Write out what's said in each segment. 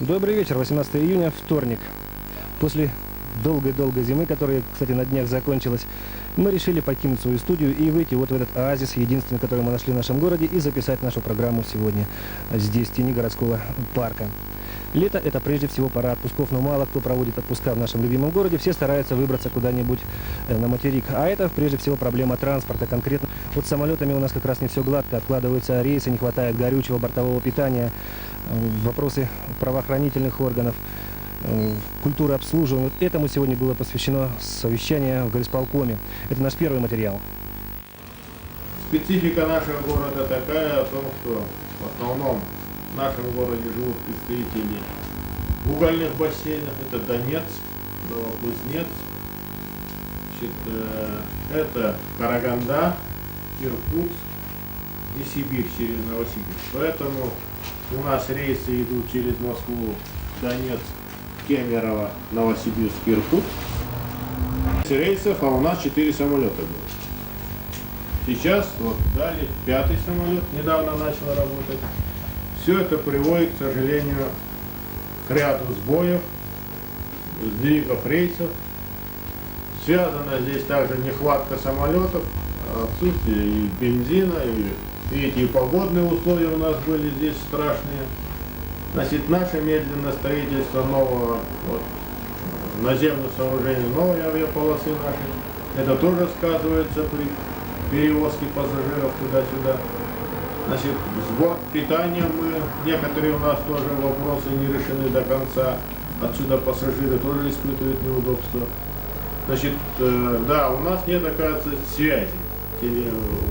Добрый вечер, 18 июня, вторник. После долгой-долгой зимы, которая, кстати, на днях закончилась, мы решили покинуть свою студию и выйти вот в этот оазис, единственный, который мы нашли в нашем городе, и записать нашу программу сегодня здесь, в тени городского парка. Лето – это прежде всего пора отпусков, но мало кто проводит отпуска в нашем любимом городе, все стараются выбраться куда-нибудь на материк. А это, прежде всего, проблема транспорта. Конкретно вот с самолетами у нас как раз не все гладко, откладываются рейсы, не хватает горючего, бортового питания, вопросы правоохранительных органов, культуры обслуживания. Вот этому сегодня было посвящено совещание в горисполкоме. Это наш первый материал. Специфика нашего города такая о том, что в основном в нашем городе живут представители угольных бассейнов. Это Донецк, Новокузнецк, это Караганда, Иркутск и Сибирь через Новосибирск. Поэтому у нас рейсы идут через Москву, Донецк, Кемерово, Новосибирск, Иркутск. Рейсов, а у нас 4 самолета было. Сейчас вот дали 5-й самолет, недавно начал работать. Все это приводит, к сожалению, к ряду сбоев, сдвигов рейсов. Связана здесь также нехватка самолетов, отсутствие и бензина, и эти погодные условия у нас были здесь страшные. Значит, наше медленное строительство нового наземных сооружений, новой авиаполосы нашей, это тоже сказывается при перевозки пассажиров туда-сюда. Значит, сбор питания некоторые у нас тоже вопросы не решены до конца. Отсюда пассажиры тоже испытывают неудобства. Значит, да, у нас нет, оказывается, связи,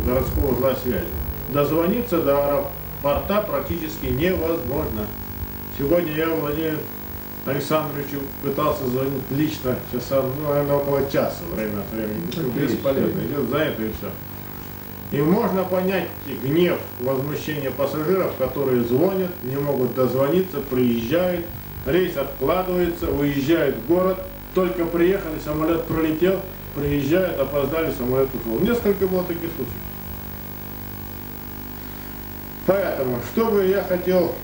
городского узла связи. Дозвониться до аэропорта практически невозможно. Сегодня я Владимиру Александровичу пытался звонить лично, часа, наверное, около часа, время от времени. Бесполезно, идет занято и все. И можно понять гнев, возмущение пассажиров, которые звонят, не могут дозвониться, приезжают, рейс откладывается, уезжают в город, только приехали, самолет пролетел, приезжают, опоздали, самолет ушел. Несколько было таких случаев. Поэтому, что бы я хотел,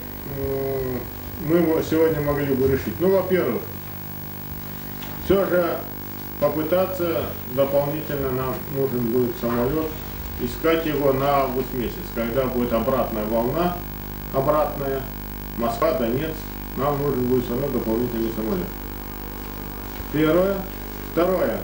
мы сегодня могли бы решить. Ну, во-первых, все же попытаться дополнительно, нам нужен будет самолет, искать его на август месяц, когда будет обратная волна, Москва, Донецк, нам нужен будет все равно дополнительный самолет. Первое. Второе.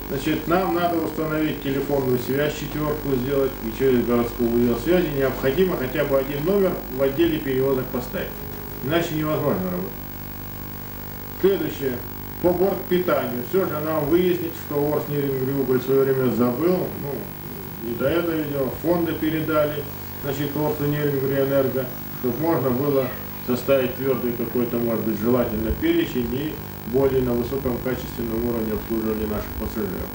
Значит, нам надо установить телефонную связь, 4-ку сделать, и через городскую узел связи необходимо хотя бы один номер в отделе перевозок поставить. Иначе невозможно работать. Следующее. По бортпитанию. Все же нам выяснить, что Орс Неринг-Уголь в свое время забыл, не до этого видео, фонды передали, значит, Орсу Неринг-Энерго, чтобы можно было составить твердый какой-то, может быть, желательно перечень и более на высоком качественном уровне обслуживания наших пассажиров.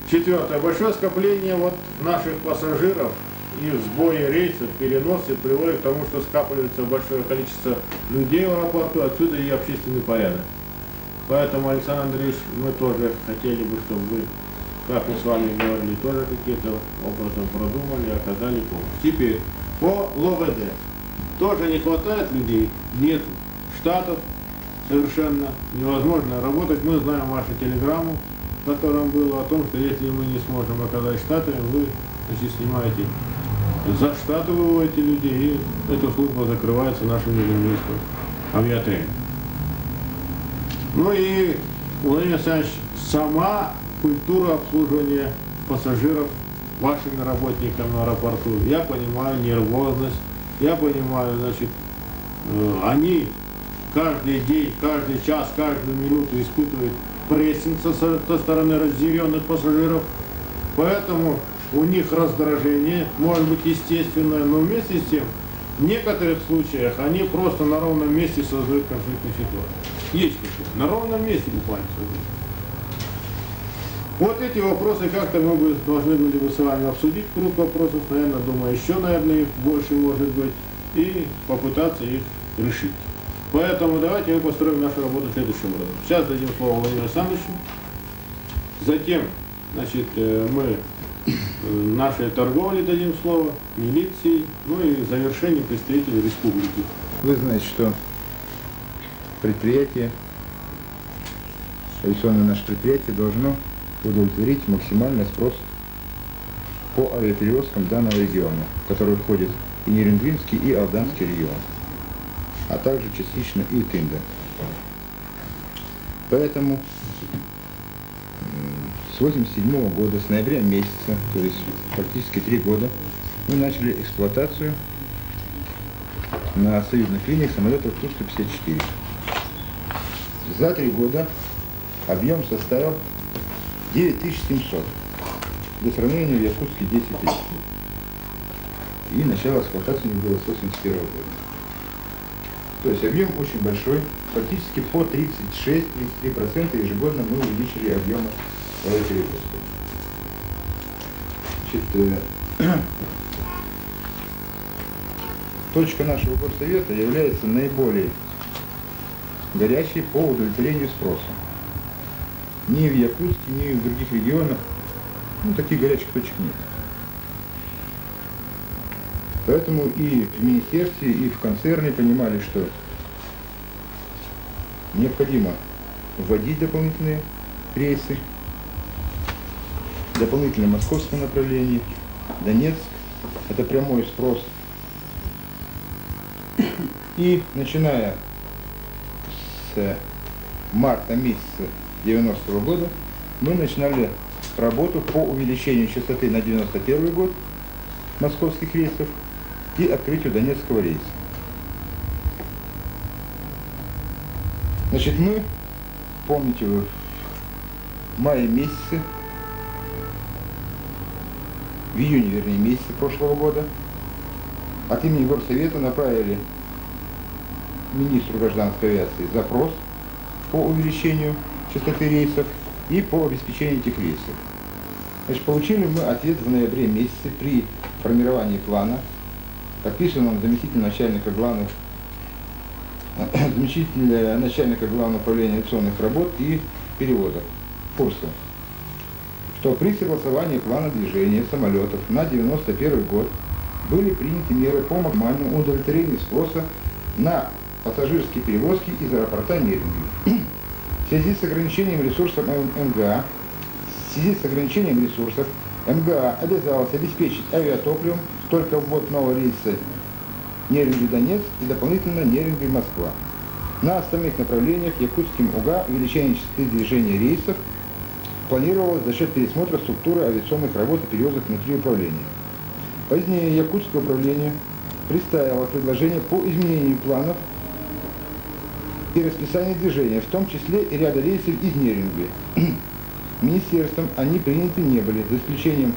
Четвертое. Большое скопление наших пассажиров и сбои рейсов, переносы приводят к тому, что скапливается большое количество людей в аэропорту, отсюда и общественный порядок. Поэтому, Александр Андреевич, мы тоже хотели бы, чтобы вы, как мы с вами говорили, тоже какие-то образом продумали, оказали помощь. Теперь, по ЛОВД. Тоже не хватает людей, нет штатов, совершенно невозможно работать. Мы знаем вашу телеграмму, в котором было о том, что если мы не сможем оказать штаты, вы, значит, снимаете за штаты, выводите людей, и эта служба закрывается нашим международным авиатрением. Ну и, Владимир Александрович, сама культура обслуживания пассажиров вашими работниками в аэропорту, я понимаю нервозность, я понимаю, значит, они каждый день, каждый час, каждую минуту испытывают прессинг со стороны разъяренных пассажиров, поэтому у них раздражение, может быть, естественное, но вместе с тем, в некоторых случаях они просто на ровном месте создают конфликтную ситуацию. Есть такое, на ровном месте буквально создают. Вот эти вопросы как-то мы бы должны были бы с вами обсудить, круг вопросов, наверное, думаю, еще, наверное, их больше может быть, и попытаться их решить. Поэтому давайте мы построим нашу работу следующим образом. Сейчас дадим слово Владимиру Александровичу, затем, значит, мы нашей торговле дадим слово, милиции, ну и в завершении представителю республики. Вы знаете, что предприятие, авиационное наше предприятие должно удовлетворить максимальный спрос по авиаперевозкам данного региона, в который входит и Нерингвинский, и Алданский регион, а также частично и Тында. Поэтому с 1987 года, с ноября месяца, то есть практически 3 года, мы начали эксплуатацию на союзных линиях самолетов Ту-154. За 3 года объем составил 9700. Для сравнения, в Якутске 10 тысяч. И начало эксплуатации у них было с 1981 года. То есть объем очень большой. Практически по 36-33% ежегодно мы увеличили объемы авиаперевозков. Точка нашего горсовета является наиболее горячей по удовлетворению спроса. Ни в Якутске, ни в других регионах таких горячих точек нет. Поэтому и в министерстве, и в концерне понимали, что необходимо вводить дополнительные рейсы, дополнительное московское направление, Донецк, это прямой спрос. И начиная с марта месяца 90-го года мы начинали работу по увеличению частоты на 91 год московских рейсов и открытию Донецкого рейса. Значит, мы, помните вы, в мае месяце, в июне, вернее, месяце прошлого года от имени Горсовета направили министру гражданской авиации запрос по увеличению частоты рейсов и по обеспечению этих рейсов. Значит, получили мы ответ в ноябре месяце при формировании плана, подписанном заместителем начальника главного управления авиационных работ и перевозок Фурсова, что при согласовании плана движения самолетов на 91 год были приняты меры по максимальному удовлетворению спроса на пассажирские перевозки из аэропорта Неринги. В связи с ограничением ресурсов МГА обязалась обеспечить авиатопливом только ввод нового рейса Неринги-Донецк и дополнительно Неринги-Москва. На остальных направлениях Якутским УГА увеличение частоты движения рейсов планировалось за счет пересмотра структуры авиационных работ и перевозок внутри управления. Позднее Якутское управление представило предложение по изменению планов и расписанию движения, в том числе и ряда рейсов из Неринги. Министерством они приняты не были, за исключением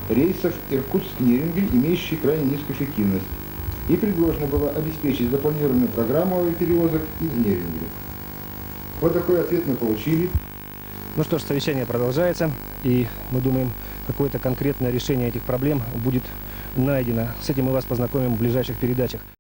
рейсов Иркутск-Неринги, имеющих крайне низкую эффективность. И предложено было обеспечить запланированную программу авиаперевозок из Неринги. Вот такой ответ мы получили. Ну что ж, совещание продолжается, и мы думаем, какое-то конкретное решение этих проблем будет найдено. С этим мы вас познакомим в ближайших передачах.